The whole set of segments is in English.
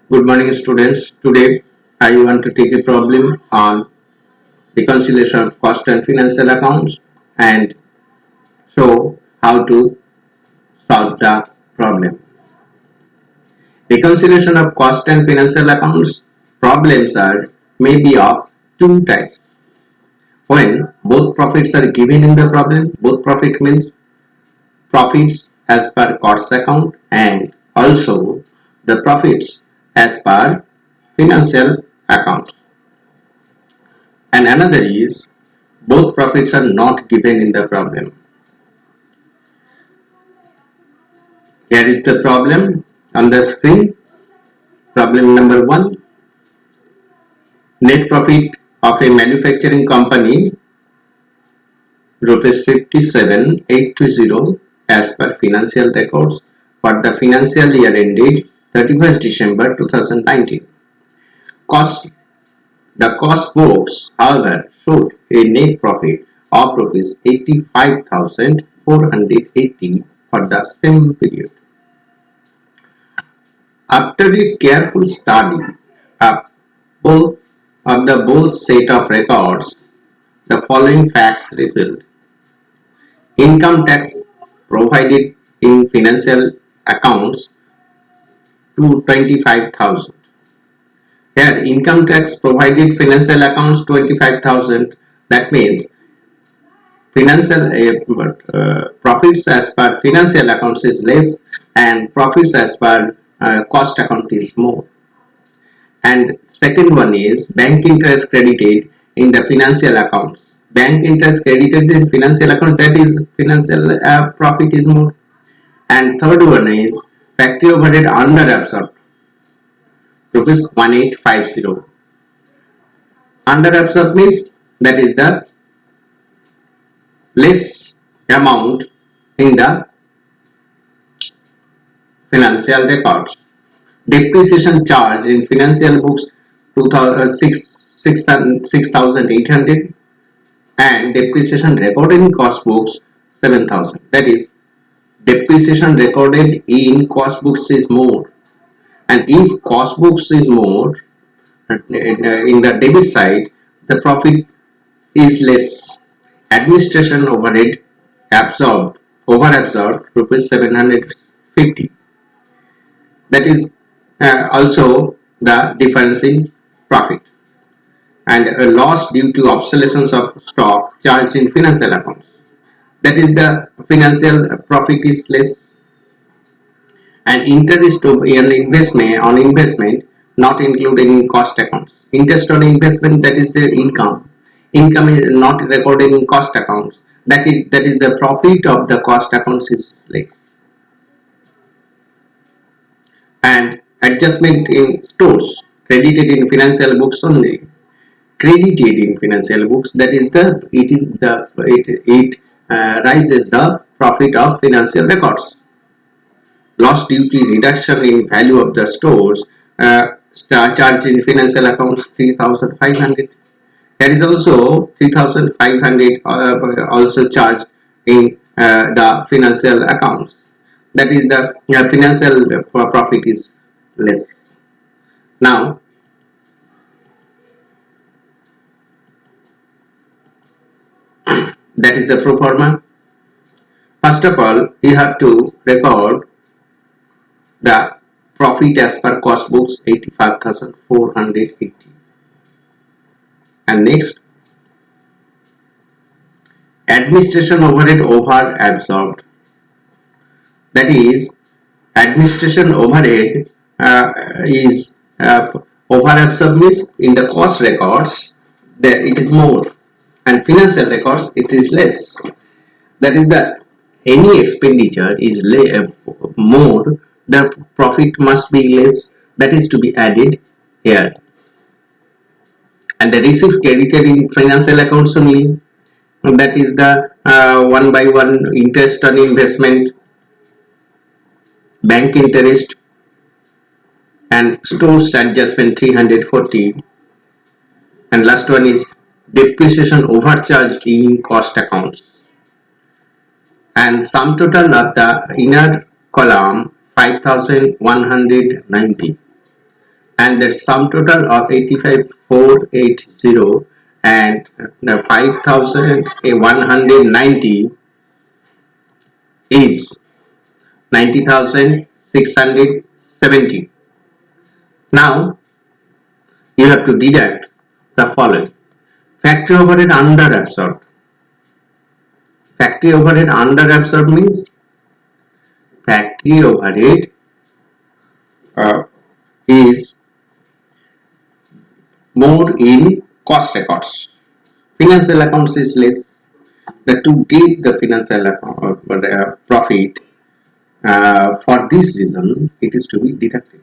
Good morning, students. Today I want to take a problem on reconciliation of cost and financial accounts and show how to solve the problem. Reconciliation of cost and financial accounts problems are may be of two types. When both profits are given in the problem, both profit means profits as per cost account and also the profits as per financial accounts. And another is both profits are not given in the problem. Here is the problem on the screen. Problem number 1. Net profit of a manufacturing company rupees 57,820 as per financial records for the financial year ended 31st December 2019. Cost The cost books, however, showed a net profit of rupees 85,480 for the same period. After a careful study of both both set of records, the following facts revealed. Income tax provided in financial accounts to 25,000. Here, income tax provided financial accounts 25,000. That means financial profits as per financial accounts is less and profits as per cost account is more. And second one is bank interest credited in the financial accounts. Bank interest credited in financial account, that is financial profit is more. And third one is factory overhead under absorbed rupees 1850. Under absorbed means that is the less amount in the financial records. Depreciation charge in financial books 6,800 and depreciation recorded in cost books 7,000. That is, depreciation recorded in cost books is more, and if cost books is more in the debit side, the profit is less. Administration overhead over absorbed rupees 750. That is also the difference in profit. And a loss due to obsolescence of stock charged in financial accounts. That is the financial profit is less. And interest on investment not included in cost accounts. Interest on investment, that is the income. Income is not recorded in cost accounts. That is the profit of the cost accounts is less. And adjustment in stores credited in financial books only. Credited in financial books, that is the it rises the profit of financial records. Loss due to reduction in value of the stores charged in financial accounts 3,500. There is also 3,500 also charged in the financial accounts. That is the financial profit is less. Now that is the pro forma. First of all, you have to record the profit as per cost books 85,480. And next, administration overhead over absorbed. That is, administration overhead is over absorbed means in the cost records it is more, and financial records it is less. That is the any expenditure is more, the profit must be less. That is to be added here. And the receipt credited in financial accounts only, that is the one by one interest on investment, bank interest, and stores adjustment 340. And last one is depreciation overcharged in cost accounts. And sum total of the inner column 5,190. and the sum total of 85,480 and 5,190 is 90,670. Now you have to deduct the following: factory overhead under absorbed. Factory overhead under absorbed means factory overhead is more in cost records. Financial accounts is less. To get the financial profit, for this reason, it is to be deducted.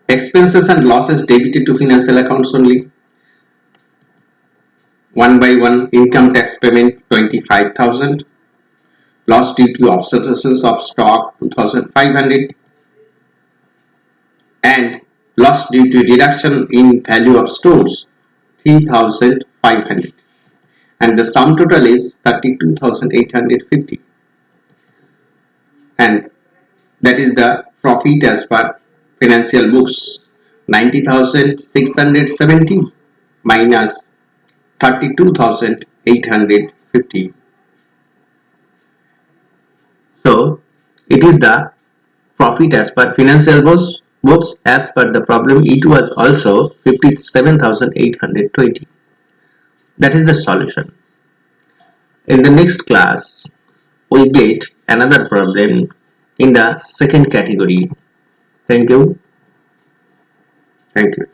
Expenses and losses debited to financial accounts only. One by one, income tax payment 25,000. Loss due to obsolescence of stock 2,500. And loss due to reduction in value of stores 3,500. And the sum total is 32,850. And that is the profit as per financial books: 90,670 minus 32,850. So it is the profit as per financial books. As per the problem, it was also 57,820. That is the solution. In the next class, we get another problem in the second category. Thank you. Thank you.